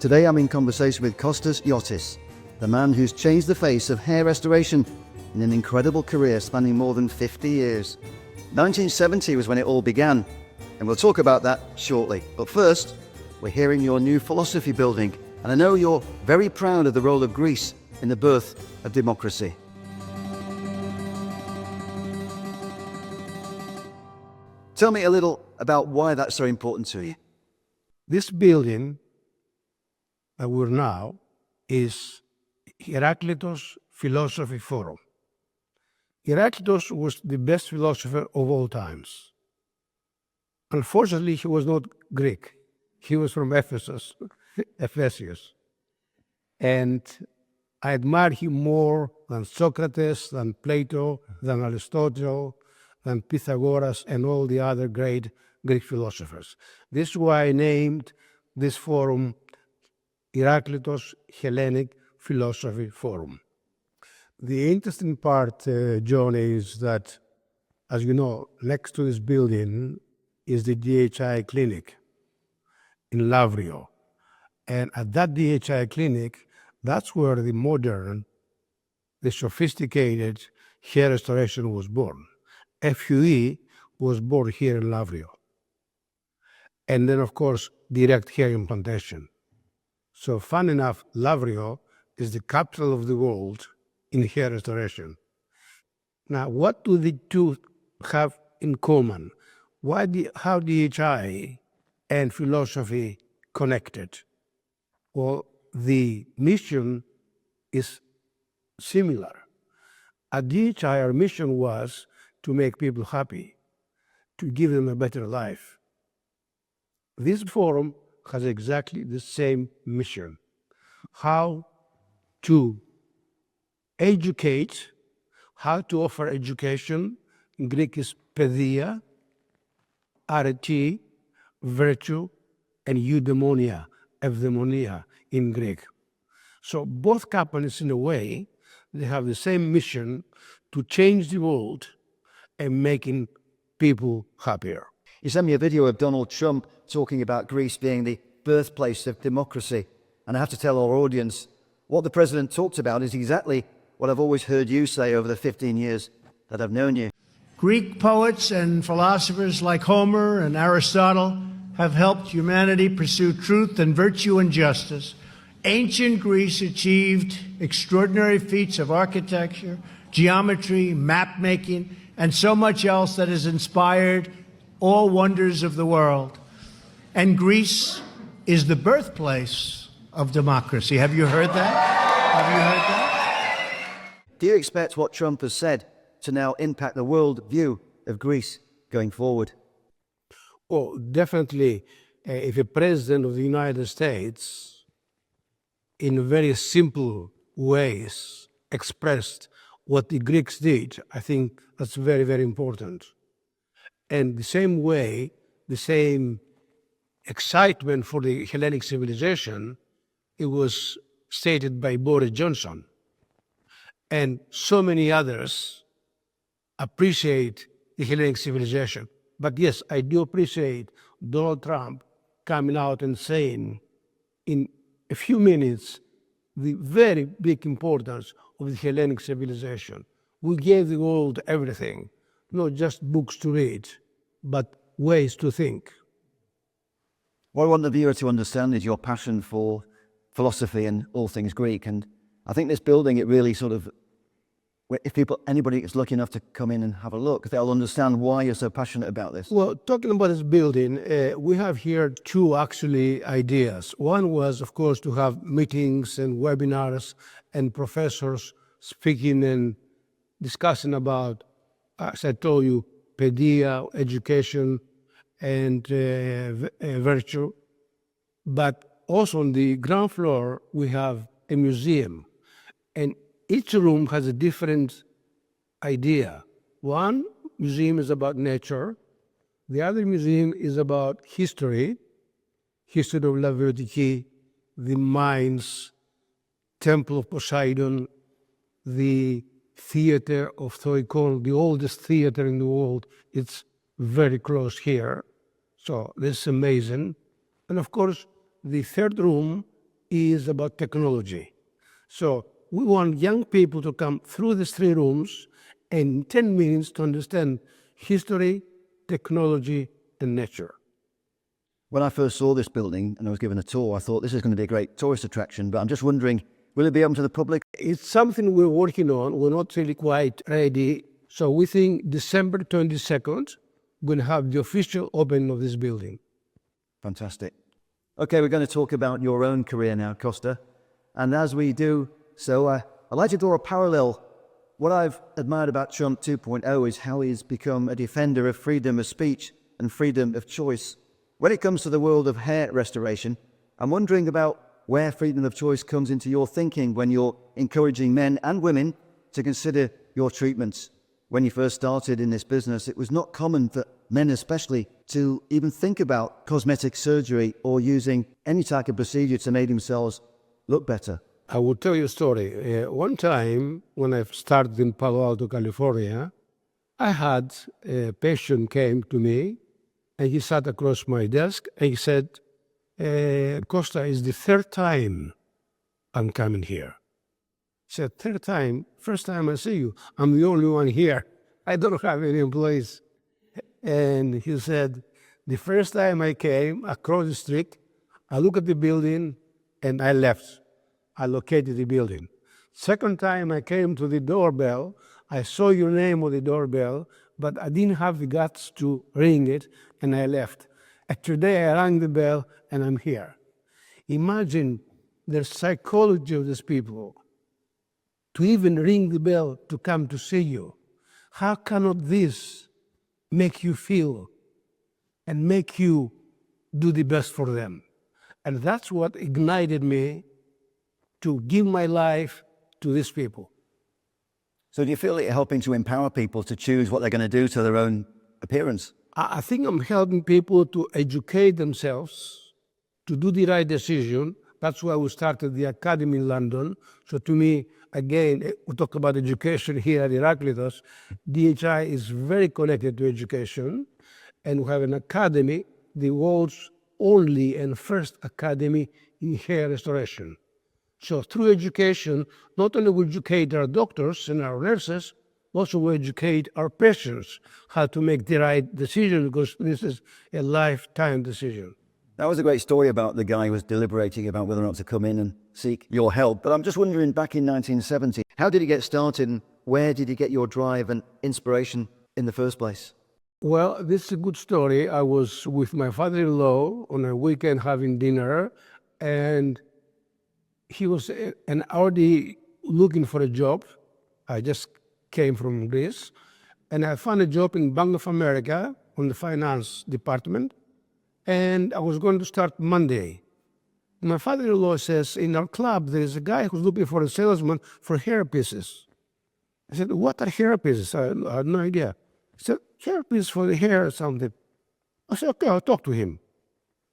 Today I'm in conversation with Kostas Giotis, the man who's changed the face of hair restoration in an incredible career spanning more than 50 years. 1970 was when it all began, and we'll talk about that shortly. But first, we're hearing your new philosophy building, and I know you're very proud of the role of Greece in the birth of democracy. Tell me a little about why that's so important to you. This building that we're now is Heraclitus Philosophy Forum. Heraclitus was the best philosopher of all times. Unfortunately, he was not Greek. He was from Ephesus. And I admire him more than Socrates, than Plato, than Aristotle, than Pythagoras, and all the other great Greek philosophers. This is why I named this forum Heraclitus Hellenic Philosophy Forum. The interesting part, John, is that, as you know, next to this building is the DHI clinic in Lavrio. And at that DHI clinic, that's where the modern, the sophisticated hair restoration was born. FUE was born here in Lavrio. And then, of course, direct hair implantation. So, fun enough, Lavrio is the capital of the world in hair restoration. Now, what do the two have in common? How DHI and philosophy connected? Well, the mission is similar. At DHI, our mission was to make people happy, to give them a better life. This forum has exactly the same mission: how to educate, how to offer education. In Greek is pedia, arete, virtue, and eudaimonia, eudaimonia in Greek. So both companies, in a way, they have the same mission to change the world and making people happier. You sent me a video of Donald Trump talking about Greece being the birthplace of democracy. And I have to tell our audience, what the president talked about is exactly what I've always heard you say over the 15 years that I've known you. Greek poets and philosophers like Homer and Aristotle have helped humanity pursue truth and virtue and justice. Ancient Greece achieved extraordinary feats of architecture, geometry, map making, and so much else that has inspired all wonders of the world. And Greece is the birthplace of democracy. Have you heard that? Have you heard that? Do you expect what Trump has said to now impact the world view of Greece going forward? Well, definitely, if a president of the United States, in very simple ways, expressed what the Greeks did, I think that's very, very important. And the same way, the same excitement for the Hellenic civilization, it was stated by Boris Johnson. And so many others appreciate the Hellenic civilization. But yes, I do appreciate Donald Trump coming out and saying in a few minutes the very big importance of the Hellenic civilization. We gave the world everything, not just books to read, but ways to think. What I want the viewer to understand is your passion for philosophy and all things Greek. And I think this building, it really sort of, if anybody is lucky enough to come in and have a look, they'll understand why you're so passionate about this. Well, talking about this building, we have here two actually ideas. One was, of course, to have meetings and webinars and professors speaking and discussing about, as I told you, pedia, education, and virtue. But also on the ground floor, we have a museum. And each room has a different idea. One museum is about nature. The other museum is about history of Lavrio, the mines, Temple of Poseidon, the theater of Thoikon, the oldest theater in the world. It's very close here. So this is amazing. And of course, the third room is about technology. So we want young people to come through these 3 rooms and in 10 minutes to understand history, technology, and nature. When I first saw this building and I was given a tour, I thought this is going to be a great tourist attraction, but I'm just wondering, will it be open to the public? It's something we're working on. We're not really quite ready. So we think December 22nd, we're going to have the official opening of this building. Fantastic. Okay, we're going to talk about your own career now, Costa. And as we do so, I'd like to draw a parallel. What I've admired about Trump 2.0 is how he's become a defender of freedom of speech and freedom of choice. When it comes to the world of hair restoration, I'm wondering about where freedom of choice comes into your thinking when you're encouraging men and women to consider your treatments. When you first started in this business, it was not common for men especially to even think about cosmetic surgery or using any type of procedure to make themselves look better. I will tell you a story. One time when I started in Palo Alto, California, I had a patient came to me and he sat across my desk and he said, Costa, it's the 3rd time I'm coming here. He said, 3rd time, first time I see you, I'm the only one here. I don't have any employees. And he said, the first time I came across the street, I looked at the building and I left. I located the building. Second time I came to the doorbell, I saw your name on the doorbell, but I didn't have the guts to ring it and I left. And today I rang the bell and I'm here. Imagine the psychology of these people to even ring the bell to come to see you. How cannot this make you feel and make you do the best for them? And that's what ignited me to give my life to these people. So do you feel that you're helping to empower people to choose what they're going to do to their own appearance? I think I'm helping people to educate themselves, to do the right decision. That's why we started the academy in London. So to me, again, we talk about education here at Heraclitus. DHI is very connected to education, and we have an academy, the world's only and first academy in hair restoration. So through education, not only we educate our doctors and our nurses, also we educate our patients how to make the right decision, because this is a lifetime decision. That was a great story about the guy who was deliberating about whether or not to come in and seek your help. But I'm just wondering, back in 1970, how did you get started and where did you get your drive and inspiration in the first place? Well, this is a good story. I was with my father-in-law on a weekend having dinner, and he was already looking for a job. I just came from Greece, and I found a job in Bank of America on the finance department, and I was going to start Monday. My father-in-law says, in our club, there is a guy who's looking for a salesman for hair pieces. I said, what are hair pieces? I had no idea. He said, hair piece for the hair or something. I said, okay, I'll talk to him.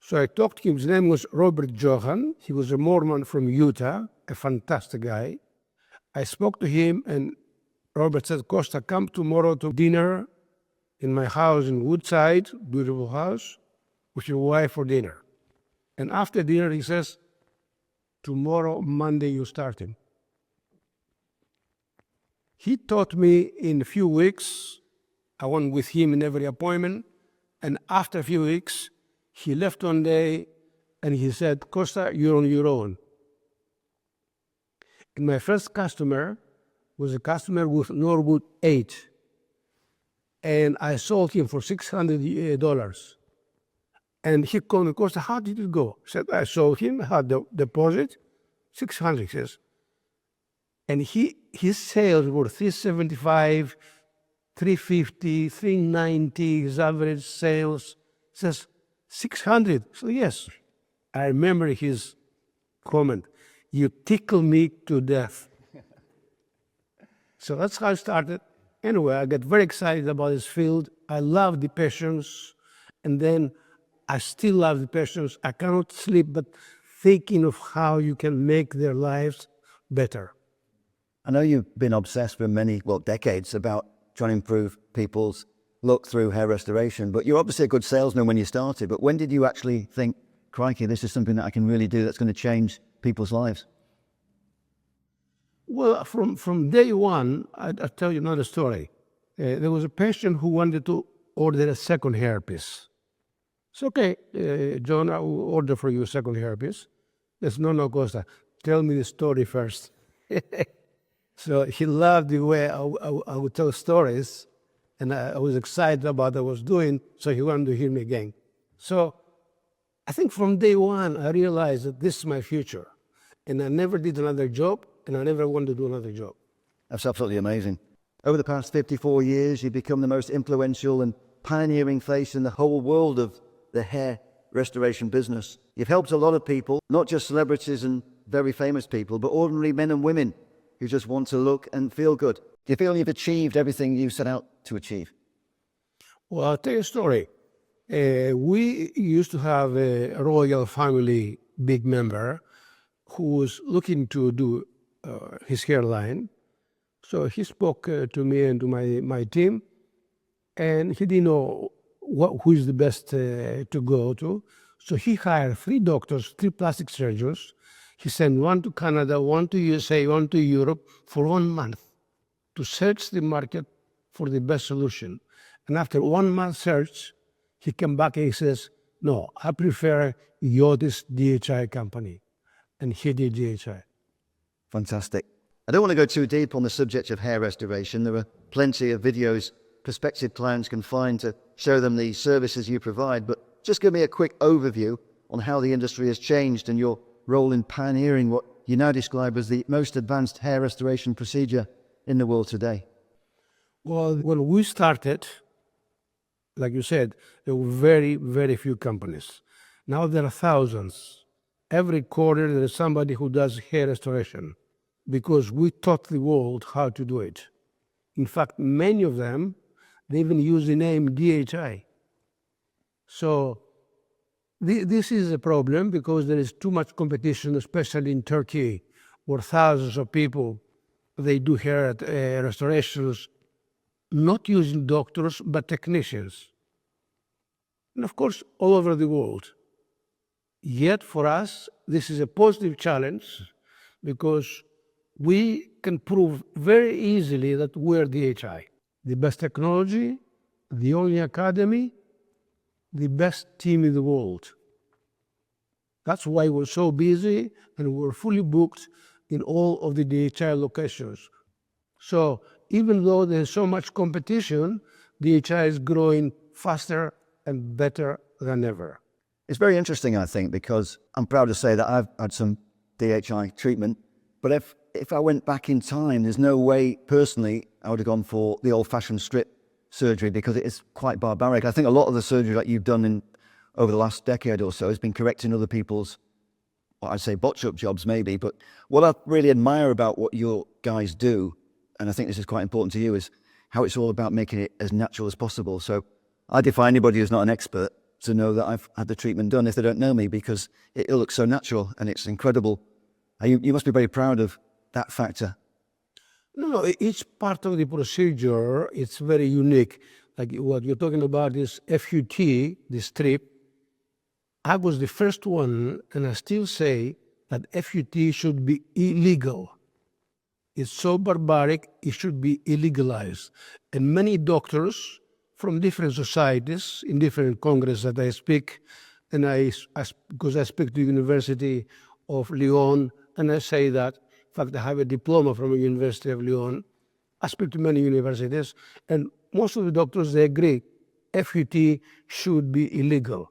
So I talked to him. His name was Robert Johan. He was a Mormon from Utah, a fantastic guy. I spoke to him, and Robert said, Costa, come tomorrow to dinner in my house in Woodside, beautiful house, with your wife for dinner. And after dinner, he says, tomorrow, Monday, you're starting. He taught me in a few weeks. I went with him in every appointment. And after a few weeks, he left one day and he said, Costa, you're on your own. And my first customer was a customer with Norwood 8. And I sold him for $600. And he called me, Costa, how did it go? I said, I sold him, had the deposit, 600, he says. And his sales were 375, 350, 390, his average sales. He says, 600. So yes, I remember his comment, you tickle me to death. So that's how I started. Anyway, I got very excited about this field. I love the patients. And then I still love the patients. I cannot sleep but thinking of how you can make their lives better. I know you've been obsessed for many, decades about trying to improve people's look through hair restoration, but you're obviously a good salesman when you started. But when did you actually think, crikey, this is something that I can really do that's going to change people's lives? Well, from day one, I'll tell you another story. There was a patient who wanted to order a second hairpiece. It's okay, John, I will order for you a second hairpiece. There's no, Costa, tell me the story first. So he loved the way I would tell stories, and I was excited about what I was doing, so he wanted to hear me again. So I think from day one, I realized that this is my future. And I never did another job, and I never wanted to do another job. That's absolutely amazing. Over the past 54 years, you've become the most influential and pioneering face in the whole world of the hair restoration business. You've helped a lot of people, not just celebrities and very famous people, but ordinary men and women who just want to look and feel good. Do you feel you've achieved everything you set out to achieve? Well, I'll tell you a story. We used to have a royal family big member who was looking to do his hairline. So he spoke to me and to my team, and he didn't know who is the best to go to. So he hired 3 doctors, 3 plastic surgeons. He sent 1 to Canada, 1 to USA, 1 to Europe for 1 month to search the market for the best solution. And after 1 month search, he came back and he says, no, I prefer Giotis DHI company. And he did DHI. Fantastic. I don't want to go too deep on the subject of hair restoration. There are plenty of videos prospective clients can find to show them the services you provide, but just give me a quick overview on how the industry has changed and your role in pioneering what you now describe as the most advanced hair restoration procedure in the world today. Well, when we started, like you said, there were very, very few companies. Now there are thousands. Every quarter there is somebody who does hair restoration because we taught the world how to do it. In fact, many of them, they even use the name DHI. So this is a problem because there is too much competition, especially in Turkey, where thousands of people, they do hair restorations, not using doctors, but technicians. And of course, all over the world. Yet for us, this is a positive challenge because we can prove very easily that we're DHI. The best technology, the only academy, the best team in the world. That's why we're so busy and we're fully booked in all of the DHI locations. So even though there's so much competition, DHI is growing faster and better than ever. It's very interesting, I think, because I'm proud to say that I've had some DHI treatment, but if I went back in time, there's no way, personally, I would have gone for the old-fashioned strip surgery because it is quite barbaric. I think a lot of the surgery that you've done over the last decade or so has been correcting other people's, well, I'd say botch-up jobs maybe, but what I really admire about what your guys do, and I think this is quite important to you, is how it's all about making it as natural as possible. So I defy anybody who's not an expert to know that I've had the treatment done if they don't know me, because it looks so natural and it's incredible. You must be very proud of that factor. No, each part of the procedure, it's very unique. Like what you're talking about is FUT, the strip. I was the first one, and I still say that FUT should be illegal. It's so barbaric, it should be illegalized. And many doctors from different societies, in different congresses that I speak, and because I speak to the University of Lyon, and I say that, in fact, I have a diploma from the University of Lyon. I speak to many universities, and most of the doctors, they agree, FUT should be illegal.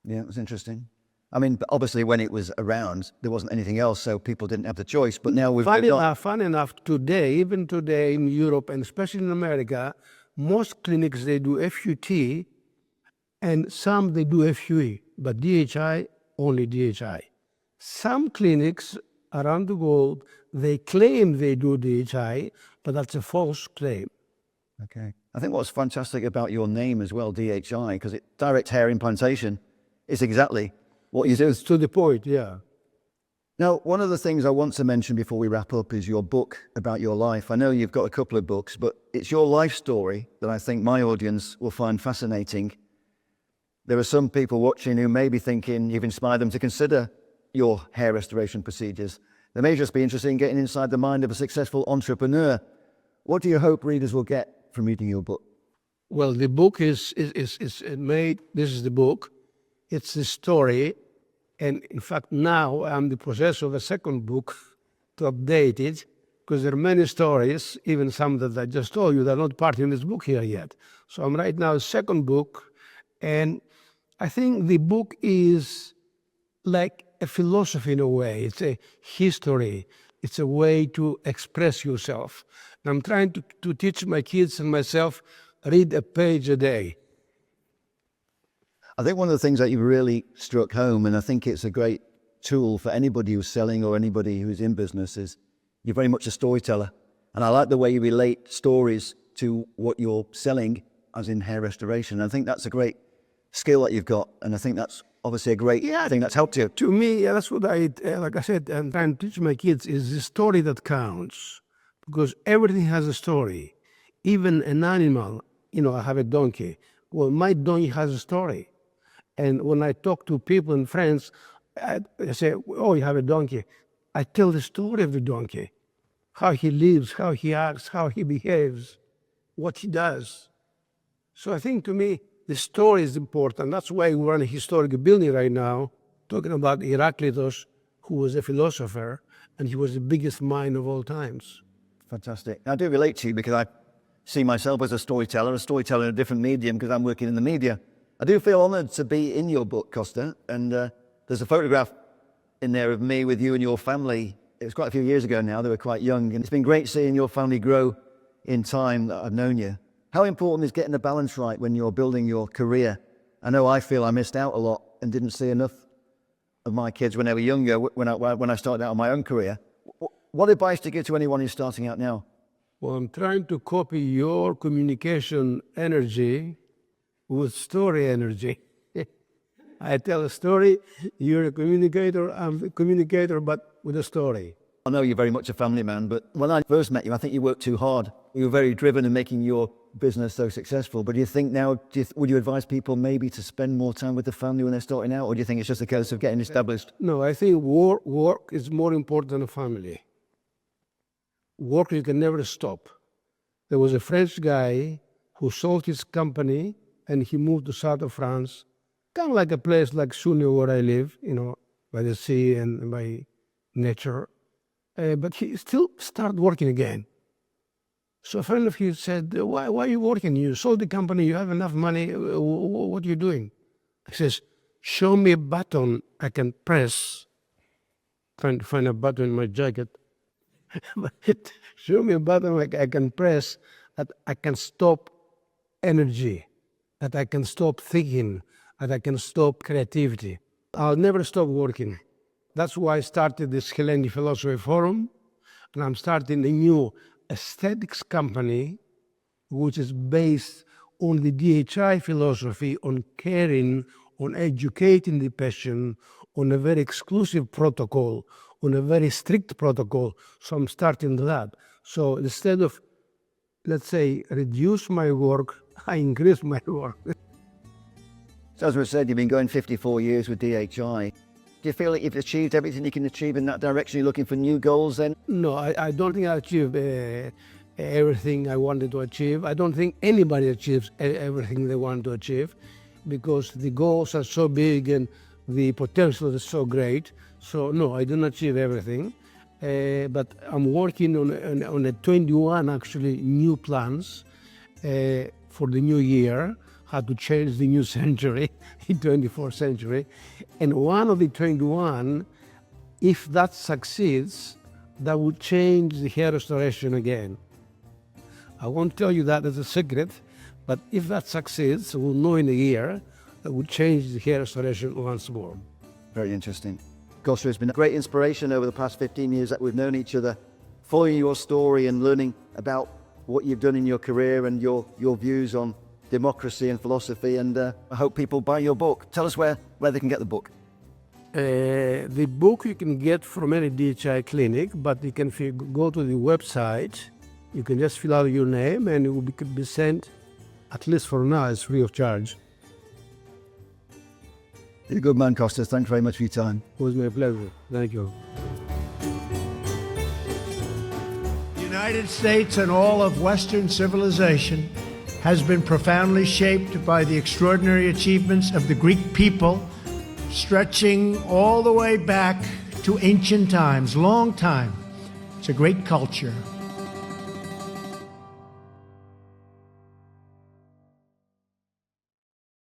Yeah, it was interesting. I mean, obviously when it was around, there wasn't anything else, so people didn't have the choice, but now we've got... Funny enough, today, even today in Europe, and especially in America, most clinics, they do FUT, and some they do FUE, but DHI, only DHI. Some clinics around the world, they claim they do DHI, but that's a false claim. Okay. I think what's fantastic about your name as well, DHI, because direct hair implantation is exactly what you do. It's to the point, yeah. Now, one of the things I want to mention before we wrap up is your book about your life. I know you've got a couple of books, but it's your life story that I think my audience will find fascinating. There are some people watching who may be thinking you've inspired them to consider your hair restoration procedures. They may just be interested in getting inside the mind of a successful entrepreneur. What do you hope readers will get from reading your book? Well, the book is made. This is the book. It's the story, and in fact, now I'm the process of a second book to update it, because there are many stories, even some that I just told you, that are not part of this book here yet. So I'm right now a second book, and I think the book is like a philosophy in a way. It's a history. It's a way to express yourself. And I'm trying to teach my kids and myself, read a page a day. I think one of the things that you really struck home, and I think it's a great tool for anybody who's selling or anybody who's in business, is you're very much a storyteller. And I like the way you relate stories to what you're selling, as in hair restoration. I think that's a great skill that you've got, and I think that's obviously a great thing that's helped you. To me, that's what like I said, I'm trying to teach my kids, is the story that counts. Because everything has a story. Even an animal, I have a donkey. Well, my donkey has a story. And when I talk to people and friends, I say, oh, you have a donkey. I tell the story of the donkey, how he lives, how he acts, how he behaves, what he does. So I think, to me, the story is important. That's why we run a historic building right now, talking about Heraclitus, who was a philosopher, and he was the biggest mind of all times. Fantastic. I do relate to you because I see myself as a storyteller in a different medium because I'm working in the media. I do feel honoured to be in your book, Costa, and there's a photograph in there of me with you and your family. It was quite a few years ago now. They were quite young, and it's been great seeing your family grow in time that I've known you. How important is getting the balance right when you're building your career? I know I feel I missed out a lot and didn't see enough of my kids when they were younger, when I started out on my own career. What advice do you give to anyone who's starting out now? Well, I'm trying to copy your communication energy with story energy. I tell a story, you're a communicator, I'm a communicator, but with a story. I know you're very much a family man, but when I first met you, I think you worked too hard. You were very driven in making your business so successful. But do you think now, would you advise people maybe to spend more time with the family when they're starting out? Or do you think it's just a case of getting established? No, I think work is more important than a family. Work, you can never stop. There was a French guy who sold his company and he moved to south of France, kind of like a place like Sunio where I live, by the sea and by nature. But he still started working again. So a friend of his said, why are you working? You sold the company, you have enough money, what are you doing? He says, show me a button I can press. Trying to find a button in my jacket. Show me a button I can press that I can stop energy, that I can stop thinking, that I can stop creativity. I'll never stop working. That's why I started this Hellenic Philosophy Forum, and I'm starting a new aesthetics company, which is based on the DHI philosophy, on caring, on educating the patient, on a very exclusive protocol, on a very strict protocol. So I'm starting that. So instead of, let's say, reduce my work, I increase my work. So as we said, you've been going 54 years with DHI. Do you feel like you've achieved everything you can achieve in that direction? You're looking for new goals then? No, I don't think I achieved everything I wanted to achieve. I don't think anybody achieves everything they want to achieve, because the goals are so big and the potential is so great. So no, I didn't achieve everything. But I'm working on a 21 actually new plans for the new year, how to change the new century, in 24th century. And one of the 21, if that succeeds, that would change the hair restoration again. I won't tell you that as a secret, but if that succeeds, we'll know in a year, that would change the hair restoration once more. Very interesting. Costa, it's been a great inspiration over the past 15 years that we've known each other, following your story and learning about what you've done in your career and your views on democracy and philosophy, and I hope people buy your book. Tell us where they can get the book. The book you can get from any DHI clinic, but you can go to the website, you can just fill out your name and it will be sent, at least for now, it's free of charge. You're a good man, Kostas. Thanks very much for your time. It was my pleasure. Thank you. The United States and all of Western civilization has been profoundly shaped by the extraordinary achievements of the Greek people, stretching all the way back to ancient times, long time. It's a great culture.